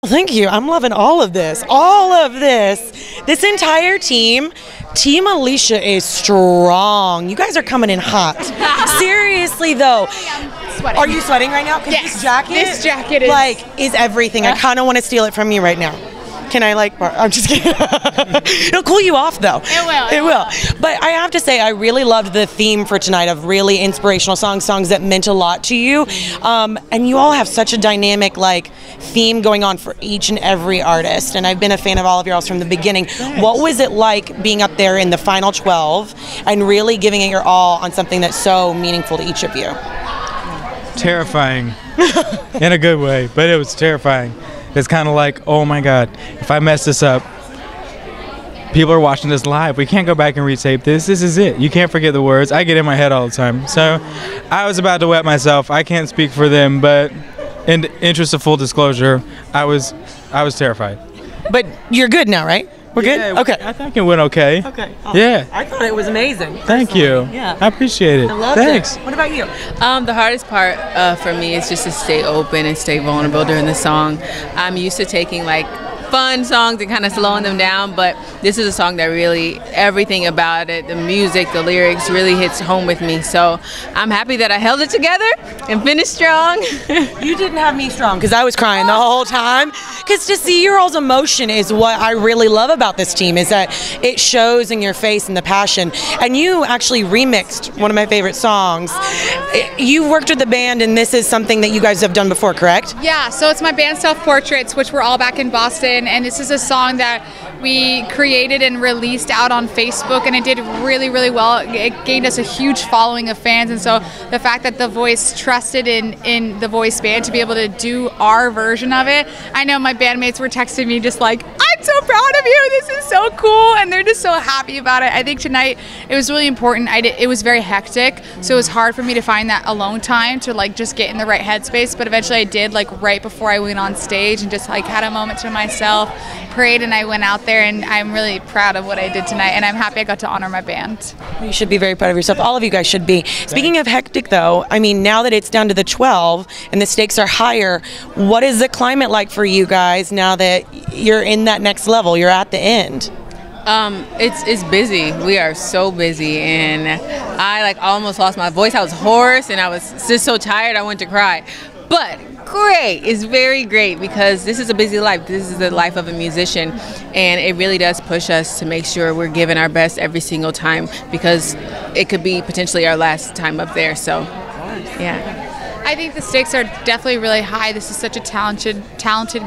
Thank you. I'm loving all of this. All of this. This entire team. Team Alicia is strong. You guys are coming in hot. Seriously, though. Sweating. Are you sweating right now? Yes. This jacket is everything. I kind of want to steal it from you right now. Can I I'm just kidding. It'll cool you off though. It will. But I have to say, I really loved the theme for tonight of really inspirational songs that meant a lot to you. And you all have such a dynamic theme going on for each and every artist. And I've been a fan of all of yours from the beginning. Thanks. What was it like being up there in the final 12 and really giving it your all on something that's so meaningful to each of you? Terrifying. In a good way, but it was terrifying. It's kind of like, oh my God, if I mess this up, people are watching this live. We can't go back and retape this. This is it. You can't forget the words. I get in my head all the time. So I was about to wet myself. I can't speak for them, but in the interest of full disclosure, I was terrified. But you're good now, right? We're good? Yeah, okay. I think it went okay. Okay. Yeah. I thought it was amazing. Thank you. Yeah. I appreciate it. I loved Thanks. it. What about you? The hardest part for me is just to stay open and stay vulnerable during the song. I'm used to taking fun songs and kind of slowing them down, but this is a song that really, everything about it, the music, the lyrics really hits home with me. So I'm happy that I held it together and finished strong. You didn't have me strong because I was crying the whole time. Because to see your all's emotion is what I really love about this team, is that it shows in your face and the passion. And you actually remixed one of my favorite songs. You worked with the band, and this is something that you guys have done before, correct? Yeah, so it's my band Self-Portraits, which we're all back in Boston, and this is a song that we created and released out on Facebook, and it did really, really well. It gained us a huge following of fans, and so the fact that The Voice trusted in The Voice band to be able to do our version of it, I know my bandmates were texting me just like, I'm so proud of you, this is so cool, and they're just so happy about it. I think tonight it was really important. It was very hectic, so it was hard for me to find that alone time to just get in the right headspace, but eventually I did right before I went on stage and just had a moment to myself, prayed, and I went out there, and I'm really proud of what I did tonight, and I'm happy I got to honor my band. You should be very proud of yourself. All of you guys should be. Speaking of hectic though, I mean, now that it's down to the 12 and the stakes are higher, what is the climate like for you guys now that you're in that next level, you're at the end? It's busy. We are so busy, and I almost lost my voice. I was hoarse and I was just so tired I went to cry. But great, it's very great because this is a busy life. This is the life of a musician, and it really does push us to make sure we're giving our best every single time, because it could be potentially our last time up there. So yeah. I think the stakes are definitely really high. This is such a talented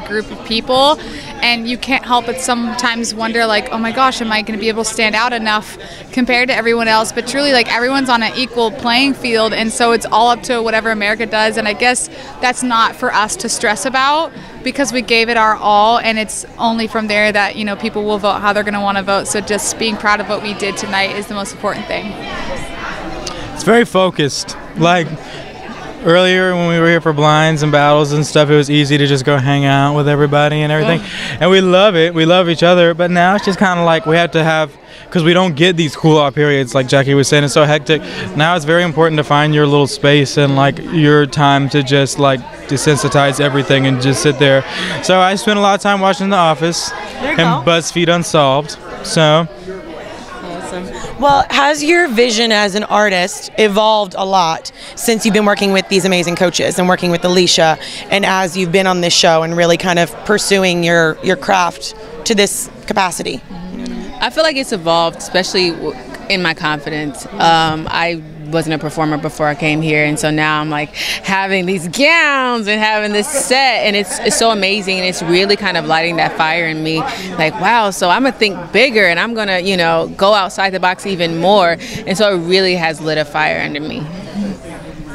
group of people, and you can't help but sometimes wonder oh my gosh, am I going to be able to stand out enough compared to everyone else? But truly, everyone's on an equal playing field, and so it's all up to whatever America does, and I guess that's not for us to stress about, because we gave it our all, and it's only from there that people will vote how they're going to want to vote. So just being proud of what we did tonight is the most important thing. It's very focused. Earlier when we were here for blinds and battles and stuff, it was easy to just go hang out with everybody and everything. And we love it. We love each other. But now it's just kind of we have to have, because we don't get these cool off periods like Jackie was saying. It's so hectic. Now it's very important to find your little space and your time to just desensitize everything and just sit there. So I spent a lot of time watching The Office and BuzzFeed Unsolved. So. Well, has your vision as an artist evolved a lot since you've been working with these amazing coaches and working with Alicia, and as you've been on this show and really kind of pursuing your craft to this capacity? I feel like it's evolved, especially in my confidence. I wasn't a performer before I came here, and so now I'm having these gowns and having this set, and it's so amazing, and it's really kind of lighting that fire in me, wow, so I'm gonna think bigger, and I'm gonna go outside the box even more, and so it really has lit a fire under me.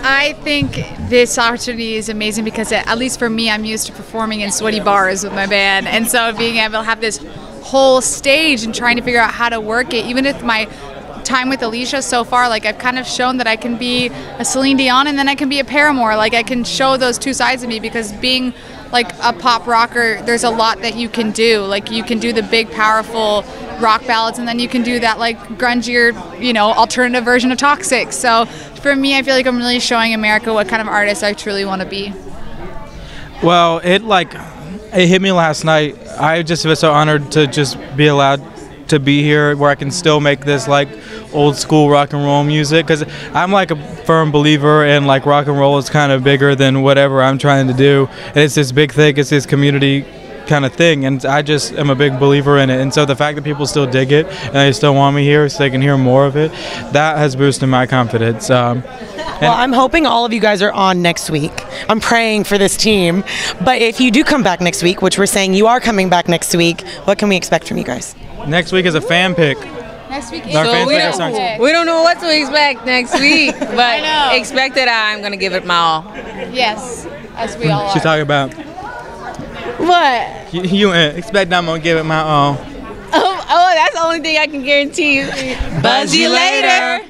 I think this opportunity is amazing because at least for me, I'm used to performing in sweaty bars with my band, and so being able to have this whole stage and trying to figure out how to work it, even if my time with Alicia so far, I've kind of shown that I can be a Celine Dion and then I can be a Paramore. I can show those two sides of me, because being a pop rocker, there's a lot that you can do. You can do the big, powerful rock ballads, and then you can do that grungier, alternative version of Toxic. So for me, I feel like I'm really showing America what kind of artist I truly want to be. Well, it hit me last night. I just feel so honored to just be allowed to be here where I can still make this like old school rock and roll music, because I'm like a firm believer in like rock and roll is kind of bigger than whatever I'm trying to do, and it's this big thing, it's this community kind of thing, and I just am a big believer in it. And so the fact that people still dig it and they still want me here so they can hear more of it, that has boosted my confidence. Well, I'm hoping all of you guys are on next week. I'm praying for this team. But if you do come back next week, which we're saying you are coming back next week, what can we expect from you guys? Next week is a fan pick. Next week Our fans pick our songs. We don't know what to expect next week, but expect that I'm going to give it my all. Yes, as we all She's are. talking about, What? you expect I'm going to give it my all. Oh, that's the only thing I can guarantee you. Buzz you later.